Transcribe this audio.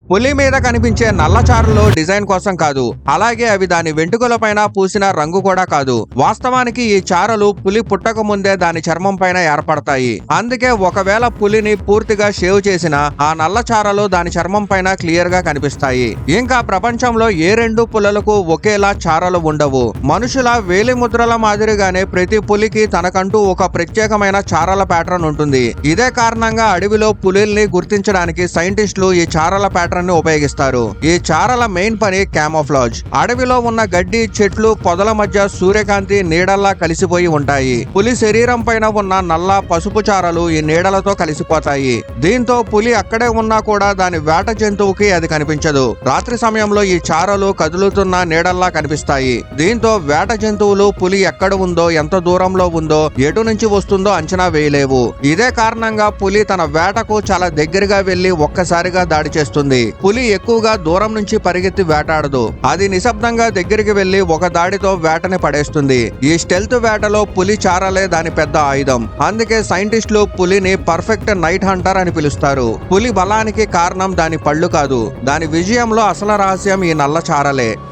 పులి మీద కనిపించే నల్ల చారలు డిజైన్ కోసం కాదు, అలాగే అవి దాని వెంట్రుకలపైన పూసిన రంగు కూడా కాదు. వాస్తవానికి ఈ చారలు పులి పుట్టక ముందే దాని చర్మం పైన ఏర్పడతాయి. అందుకే ఒకవేళ పులిని పూర్తిగా షేవ్ చేసినా ఆ నల్ల చారలు దాని చర్మం పైన క్లియర్ గా కనిపిస్తాయి. ఇంకా ప్రపంచంలో ఏ రెండు పులులకు ఒకేలా చారలు ఉండవు. మనుషుల వేలి ముద్రల మాదిరిగానే ప్రతి పులికి తనకంటూ ఒక ప్రత్యేకమైన చారల ప్యాటర్న్ ఉంటుంది. ఇదే కారణంగా అడవిలో పులిల్ని గుర్తించడానికి సైంటిస్టులు ఈ చారల ప్యాటర్న్ ఉపయోగిస్తారు. ఈ చారల మెయిన్ పని క్యామోఫ్లాజ్. అడవిలో ఉన్న గడ్డి, చెట్లు, పొదల మధ్య సూర్యకాంతి నీడల్లా కలిసిపోయి ఉంటాయి. పులి శరీరం పైన ఉన్న నల్ల, పసుపు చారలు ఈ నీడలతో కలిసిపోతాయి. దీంతో పులి అక్కడే ఉన్నా కూడా దాని వేట జంతువుకి అది కనిపించదు. రాత్రి సమయంలో ఈ చారలు కదులుతున్న నీడల్లా కనిపిస్తాయి. దీంతో వేట జంతువులు పులి ఎక్కడ ఉందో, ఎంత దూరంలో ఉందో, ఎటు నుంచి వస్తుందో అంచనా వేయలేవు. ఇదే కారణంగా పులి తన వేటకు చాలా దగ్గరగా వెళ్లి ఒక్కసారిగా దాడి చేస్తుంది. పులి ఎక్కువగా దూరం నుంచి పరిగెత్తి వేటాడదు. అది నిశ్శబ్దంగా దగ్గరికి వెళ్లి ఒక దాడితో వేటని పడేస్తుంది. ఈ స్టెల్త్ వేటలో పులి చారలే దాని పెద్ద ఆయుధం. అందుకే సైంటిస్టులు పులిని పర్ఫెక్ట్ నైట్ హంటర్ అని పిలుస్తారు. పులి బలానికి కారణం దాని పళ్ళు కాదు, దాని విజయంలో అసలు రహస్యం ఈ నల్ల చారలే.